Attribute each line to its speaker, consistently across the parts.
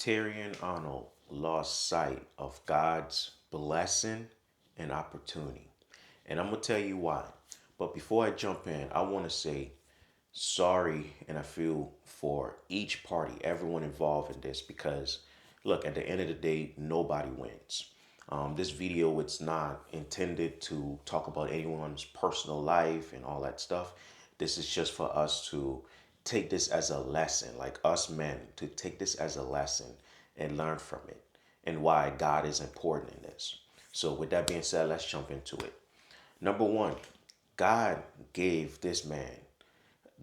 Speaker 1: Terrion Arnold lost sight of God's blessing and opportunity. And I'm going to tell you why. But before I jump in, I want to say sorry and I feel for each party, everyone involved in this, because look, at the end of the day, nobody wins. This video, it's not intended to talk about anyone's personal life and all that stuff. This is just for us to take this as a lesson, like us men, to take this as a lesson and learn from it and why God is important in this. So, with that being said, let's jump into it. Number one, God gave this man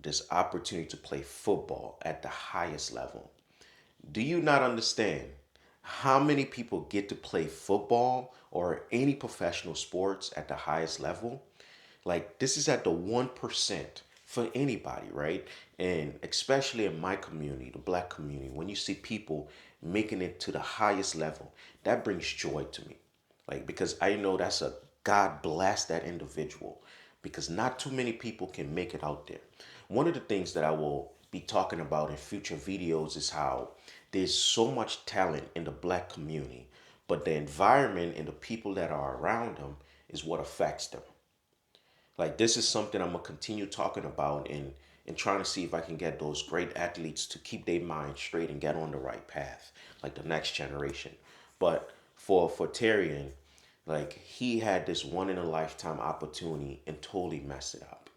Speaker 1: this opportunity to play football at the highest level. Do you not understand how many people get to play football or any professional sports at the highest level? Like, this is at the 1% for anybody, right? And especially in my community, the black community, when you see people making it to the highest level, that brings joy to me. Like, because I know that's a God bless that individual, because not too many people can make it out there. One of the things that I will be talking about in future videos is how there's so much talent in the black community, but the environment and the people that are around them is what affects them. Like, this is something I'm gonna continue talking about and trying to see if I can get those great athletes to keep their mind straight and get on the right path, like the next generation. But for Tyrion, like, he had this one in a lifetime opportunity and totally messed it up.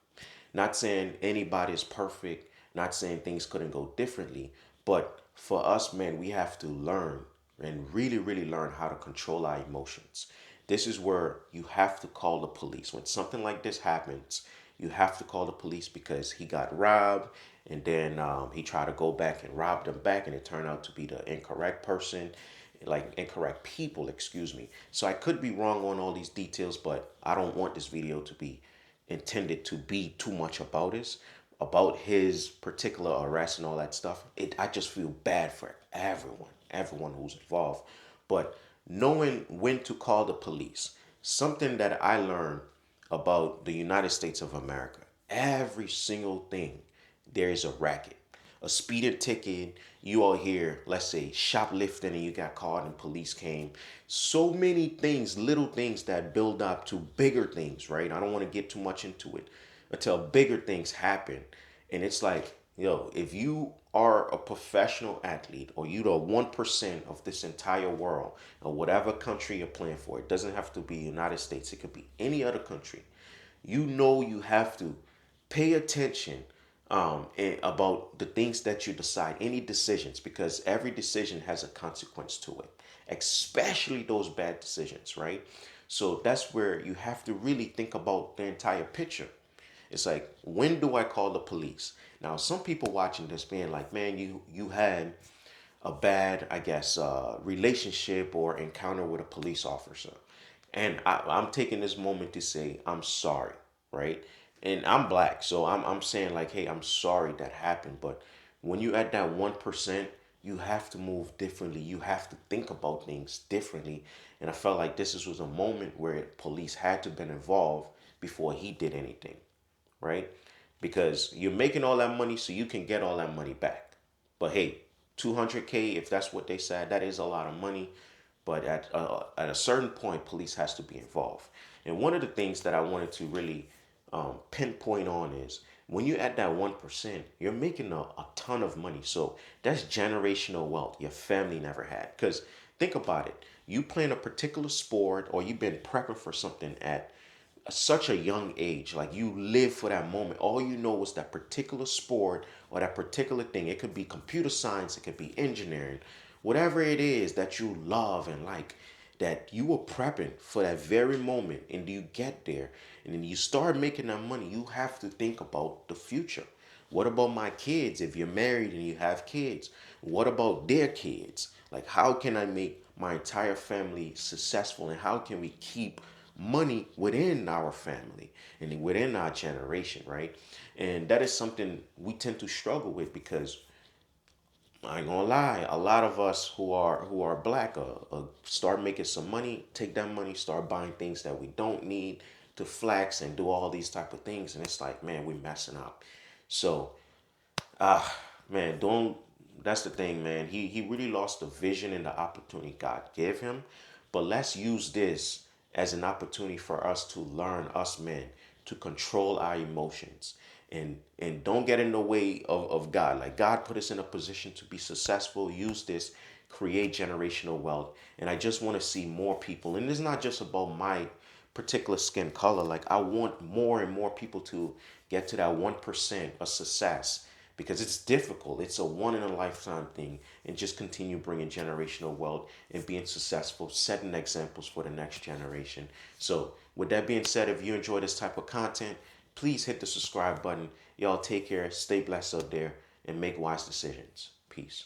Speaker 1: Not saying anybody is perfect, not saying things couldn't go differently, but for us men, we have to learn and really, really learn how to control our emotions. This is where you have to call the police. When something like this happens, you have to call the police because he got robbed and then he tried to go back and rob them back and it turned out to be the incorrect person, like incorrect people, excuse me. So I could be wrong on all these details, but I don't want this video to be intended to be too much about his particular arrest and all that stuff. I just feel bad for everyone who's involved. But knowing when to call the police, something that I learned about the United States of America, every single thing there is a racket. A speeding ticket, you all here, let's say shoplifting and you got caught and police came. So many things, little things that build up to bigger things, right? I don't want to get too much into it until bigger things happen. And it's like, yo, if you are a professional athlete or you the 1% of this entire world or whatever country you're playing for, it doesn't have to be United States, it could be any other country. You know you have to pay attention and about the things that you decide, any decisions, because every decision has a consequence to it, especially those bad decisions, right? So that's where you have to really think about the entire picture. It's like, when do I call the police? Now, some people watching this being like, man, you had a bad, I guess, relationship or encounter with a police officer. And I'm taking this moment to say, I'm sorry, right? And I'm black, so I'm saying like, hey, I'm sorry that happened. But when you at that 1%, you have to move differently. You have to think about things differently. And I felt like was a moment where police had to been involved before he did anything, right? Because you're making all that money so you can get all that money back. But hey, 200K, if that's what they said, that is a lot of money. But at a certain point, police has to be involved. And one of the things that I wanted to really pinpoint on is when you're at that 1%, you're making a ton of money. So that's generational wealth your family never had. Because think about it, you playing a particular sport or you've been prepping for something at such a young age, like you live for that moment. All you know is that particular sport or that particular thing. It could be computer science, it could be engineering, whatever it is that you love and like, that you were prepping for that very moment. And you get there and then you start making that money. You have to think about the future. What about my kids? If you're married and you have kids, what about their kids? Like, how can I make my entire family successful and how can we keep money within our family and within our generation, right? And that is something we tend to struggle with because I ain't gonna lie, a lot of us who are black start making some money, take that money, start buying things that we don't need to flex and do all these type of things, and it's like, man, we messing up. So, man, don't That's the thing, man. He really lost the vision and the opportunity God gave him. But let's use this as an opportunity for us to learn, us men, to control our emotions and don't get in the way of God. Like God put us in a position to be successful. Use this, create generational wealth. And I just want to see more people. And it's not just about my particular skin color. Like I want more and more people to get to that 1% of success because it's difficult. It's a one in a lifetime thing, and just continue bringing generational wealth and being successful, setting examples for the next generation. So, with that being said, if you enjoy this type of content, please hit the subscribe button. Y'all take care, stay blessed out there, and make wise decisions. Peace.